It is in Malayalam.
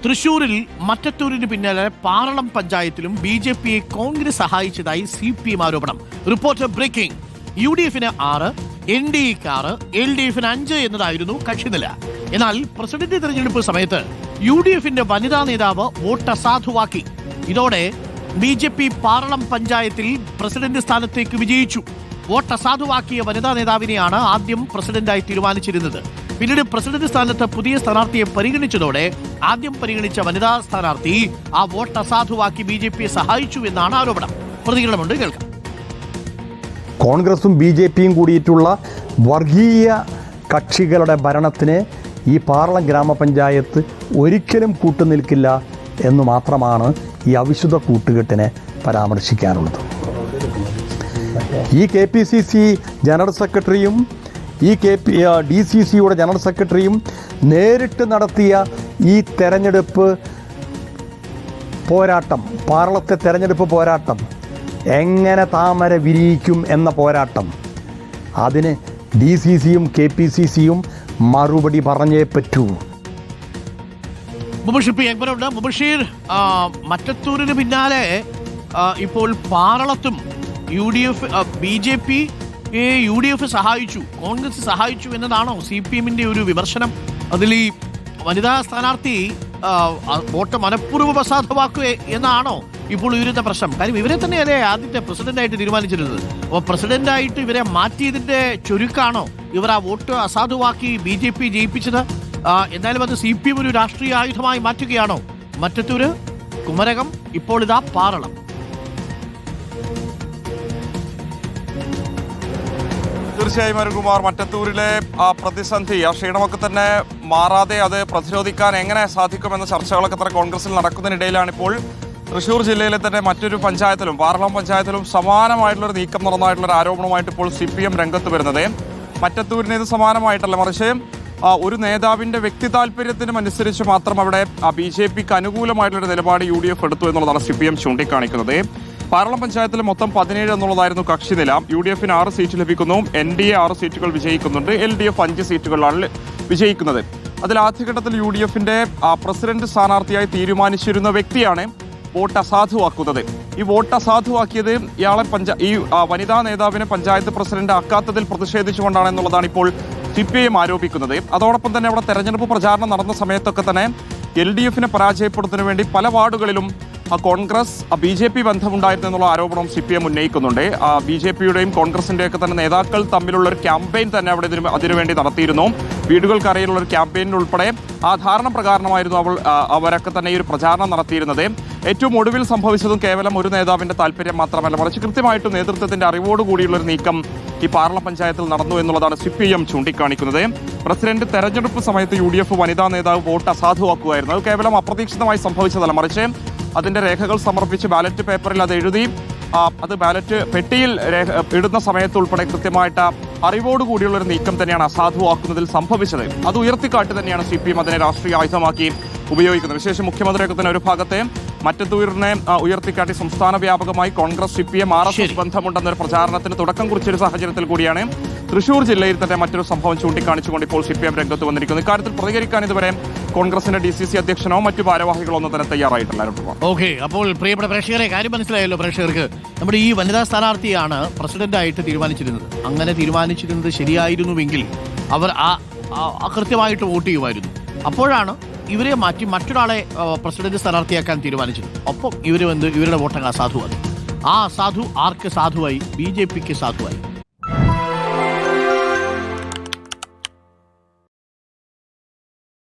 തൃശൂരിൽ മറ്റത്തൂരിന് പിന്നാലെ പാറളം പഞ്ചായത്തിലും ബി.ജെ.പിയെ കോൺഗ്രസ് സഹായിച്ചതായി CPM ആരോപണം. Reporter breaking. UDF-ന് 6, NDA-ക്ക് 6, LDF-ന് 5 എന്നതായിരുന്നു കക്ഷിനില. എന്നാൽ പ്രസിഡന്റ് തെരഞ്ഞെടുപ്പ് സമയത്ത് UDF-ന്റെ വനിതാ നേതാവ് വോട്ട് അസാധുവാക്കി. ഇതോടെ ബി.ജെ.പി പാറളം പഞ്ചായത്തിൽ പ്രസിഡന്റ് സ്ഥാനത്തേക്ക് വിജയിച്ചു. വോട്ട് അസാധുവാക്കിയ വനിതാ നേതാവിനെയാണ് ആദ്യം പ്രസിഡന്റായി തീരുമാനിച്ചിരുന്നത്. പിന്നീട് പ്രസിഡന്റ് സ്ഥാനത്ത് പുതിയ സ്ഥാനാർത്ഥിയെ പരിഗണിച്ചതോടെ ആദ്യം പരിഗണിച്ച വനിതാ സ്ഥാനാർത്ഥി ആ വോട്ട് അസാധുവാക്കി ബി.ജെ.പിയെ സഹായിച്ചു എന്നാണ് ആരോപണം. പ്രതികരണമുണ്ട്, കേൾക്കാം. കോൺഗ്രസും ബി.ജെ.പിയും കൂടിയിട്ടുള്ള വർഗീയ കക്ഷികളുടെ ഭരണത്തിന് ഈ പാറളം ഗ്രാമപഞ്ചായത്ത് ഒരിക്കലും കൂട്ടുനിൽക്കില്ല എന്ന് മാത്രമാണ് ഈ അവിശുദ്ധ കൂട്ടുകെട്ടിനെ പരാമർശിക്കാനുള്ളത്. ഈ KPCC ജനറൽ സെക്രട്ടറിയും ഈ DCCയുടെ ജനറൽ സെക്രട്ടറിയും നേരിട്ട് നടത്തിയ ഈ തെരഞ്ഞെടുപ്പ് പോരാട്ടം, പാറളത്തെ തെരഞ്ഞെടുപ്പ് പോരാട്ടം, എങ്ങനെ താമര വിരിയിക്കും എന്ന പോരാട്ടം, അതിന് DCCയും KPCCയും മറുപടി പറഞ്ഞേ പറ്റൂ. മുബഷീർ, മറ്റത്തൂരിന് പിന്നാലെ ഇപ്പോൾ പാറളത്തും ബി.ജെ.പി UDF സഹായിച്ചു, കോൺഗ്രസ് സഹായിച്ചു എന്നതാണോ CPM-ന്റെ ഒരു വിമർശനം? അതിൽ ഈ വനിതാ സ്ഥാനാർത്ഥി വോട്ട് മനഃപൂർവ്വം അസാധുവാക്കുക എന്നാണോ ഇപ്പോൾ ഉയരുന്ന പ്രശ്നം? കാര്യം ഇവരെ തന്നെയല്ലേ ആദ്യത്തെ പ്രസിഡന്റായിട്ട് തീരുമാനിച്ചിരുന്നത്. അപ്പോൾ പ്രസിഡന്റായിട്ട് ഇവരെ മാറ്റിയതിന്റെ ചുരുക്കാണോ ഇവർ ആ വോട്ട് അസാധുവാക്കി ബി.ജെ.പി ജയിപ്പിച്ചത്? എന്നാലും അത് CPM ഒരു രാഷ്ട്രീയ ആയുധമായി മാറ്റുകയാണോ? മറ്റത്തൂര്, കുമരകം, ഇപ്പോൾ ഇതാ പാറളം. തീർച്ചയായും അരുൺകുമാർ, മറ്റത്തൂരിലെ ആ പ്രതിസന്ധി, ആ ക്ഷീണമൊക്കെ തന്നെ മാറാതെ അത് പ്രതിരോധിക്കാൻ എങ്ങനെ സാധിക്കുമെന്ന ചർച്ചകളൊക്കെ തന്നെ കോൺഗ്രസിൽ നടക്കുന്നതിനിടയിലാണ് ഇപ്പോൾ തൃശ്ശൂർ ജില്ലയിലെ തന്നെ മറ്റൊരു പഞ്ചായത്തിലും, പാറളം പഞ്ചായത്തിലും സമാനമായിട്ടുള്ളൊരു നീക്കം നടന്നതായിട്ടുള്ളൊരു ആരോപണമായിട്ട് ഇപ്പോൾ CPM രംഗത്ത് വരുന്നത്. മറ്റത്തൂരിന് ഇത് സമാനമായിട്ടല്ല, മറിച്ച് ഒരു നേതാവിൻ്റെ വ്യക്തി താല്പര്യത്തിനും അനുസരിച്ച് മാത്രം അവിടെ ബി.ജെ.പിക്ക് അനുകൂലമായിട്ടുള്ളൊരു നിലപാട് UDF എടുത്തു എന്നുള്ളതാണ് CPM ചൂണ്ടിക്കാണിക്കുന്നത്. പാറളം പഞ്ചായത്തിൽ മൊത്തം 17 എന്നുള്ളതായിരുന്നു കക്ഷിനില. UDF-ന് 6 സീറ്റ് ലഭിക്കുന്നു, NDA 6 സീറ്റുകൾ വിജയിക്കുന്നുണ്ട്, LDF 5 സീറ്റുകളിലാണ് വിജയിക്കുന്നത്. അതിൽ ആദ്യഘട്ടത്തിൽ UDF-ന്റെ പ്രസിഡന്റ് സ്ഥാനാർത്ഥിയായി തീരുമാനിച്ചിരുന്ന വ്യക്തിയാണ് വോട്ട് അസാധുവാക്കുന്നത്. ഈ വോട്ട് അസാധുവാക്കിയത് ഇയാളെ ഈ വനിതാ നേതാവിനെ പഞ്ചായത്ത് പ്രസിഡന്റ് ആക്കാത്തതിൽ പ്രതിഷേധിച്ചുകൊണ്ടാണ് എന്നുള്ളതാണ് ഇപ്പോൾ CPM ആരോപിക്കുന്നത്. അതോടൊപ്പം തന്നെ അവിടെ തെരഞ്ഞെടുപ്പ് പ്രചാരണം നടന്ന സമയത്തൊക്കെ തന്നെ LDF-നെ പരാജയപ്പെടുത്തുന്നതിന് വേണ്ടി പല വാർഡുകളിലും കോൺഗ്രസ് ബി.ജെ.പി ബന്ധമുണ്ടായിരുന്നു എന്നുള്ള ആരോപണം CPM ഉന്നയിക്കുന്നുണ്ട്. ബി.ജെ.പിയുടെയും കോൺഗ്രസിൻ്റെയൊക്കെ തന്നെ നേതാക്കൾ തമ്മിലുള്ള ഒരു ക്യാമ്പയിൻ തന്നെ അവിടെ അതിനുവേണ്ടി നടത്തിയിരുന്നു. വീടുകൾക്കറിയിലുള്ള ഒരു ക്യാമ്പയിനിൽ ഉൾപ്പെടെ ആ ധാരണ പ്രകാരമായിരുന്നു അവരൊക്കെ തന്നെ ഈ ഒരു പ്രചാരണം നടത്തിയിരുന്നത്. ഏറ്റവും ഒടുവിൽ സംഭവിച്ചതും കേവലം ഒരു നേതാവിൻ്റെ താല്പര്യം മാത്രമല്ല, മറിച്ച് കൃത്യമായിട്ടും നേതൃത്വത്തിൻ്റെ അറിവോടുകൂടിയുള്ളൊരു നീക്കം ഈ പാറളം പഞ്ചായത്തിൽ നടന്നു എന്നുള്ളതാണ് CPM ചൂണ്ടിക്കാണിക്കുന്നത്. പ്രസിഡന്റ് തെരഞ്ഞെടുപ്പ് സമയത്ത് UDF വനിതാ നേതാവ് വോട്ട് അസാധുവാക്കുകയായിരുന്നു. അത് കേവലം അപ്രതീക്ഷിതമായി സംഭവിച്ചതല്ല, മറിച്ച് അതിൻ്റെ രേഖകൾ സമർപ്പിച്ച് ബാലറ്റ് പേപ്പറിൽ അത് എഴുതി അത് ബാലറ്റ് പെട്ടിയിൽ ഇടുന്ന സമയത്ത് ഉൾപ്പെടെ കൃത്യമായിട്ട് അറിവോടുകൂടിയുള്ളൊരു നീക്കം തന്നെയാണ് അസാധുവാക്കുന്നതിൽ സംഭവിച്ചത്. അത് ഉയർത്തിക്കാട്ടി തന്നെയാണ് CPM അതിനെ രാഷ്ട്രീയ ആയുധമാക്കി ഉപയോഗിക്കുന്നത്. വിശേഷം മുഖ്യമന്ത്രിയൊക്കെ തന്നെ ഒരു ഭാഗത്തെ മറ്റത്തൂരിനെ ഉയർത്തിക്കാട്ടി സംസ്ഥാന വ്യാപകമായി കോൺഗ്രസ് CPM RSS ബന്ധമുണ്ടെന്നൊരു പ്രചാരണത്തിന് തുടക്കം കുറിച്ചൊരു സാഹചര്യത്തിൽ കൂടിയാണ് തൃശ്ശൂർ ജില്ലയിൽ തന്നെ മറ്റൊരു സംഭവം ചൂണ്ടിക്കാണിച്ചുകൊണ്ട് ഇപ്പോൾ CPM രംഗത്ത് വന്നിരിക്കുന്നത്. ഇക്കാര്യത്തിൽ പ്രതികരിക്കാൻ ഇതുവരെ കോൺഗ്രസിന്റെ DCC അധ്യക്ഷനോ മറ്റു ഭാരവാഹികളോ ഒന്നും തന്നെ തയ്യാറായിട്ടില്ല. ഓക്കെ, അപ്പോൾ പ്രിയപ്പെട്ട പ്രേക്ഷകരെ കാര്യം മനസ്സിലായല്ലോ. പ്രേക്ഷകർക്ക് നമ്മുടെ ഈ വനിതാ സ്ഥാനാർത്ഥിയാണ് പ്രസിഡന്റായിട്ട് തീരുമാനിച്ചിരുന്നത്. അങ്ങനെ തീരുമാനിച്ചിരുന്നത് ശരിയായിരുന്നുവെങ്കിൽ അവർ കൃത്യമായിട്ട് വോട്ട് ചെയ്യുമായിരുന്നു. അപ്പോഴാണ് ഇവരെ മാറ്റി മറ്റൊരാളെ പ്രസിഡന്റ് സ്ഥാനാർത്ഥിയാക്കാൻ തീരുമാനിച്ചത്. ഒപ്പം ഇവരുടെ വോട്ടങ്ങ് അസാധുവായി. ആ അസാധു ആർക്ക് സാധുവായി? ബി.ജെ.പിക്ക് സാധുവായി.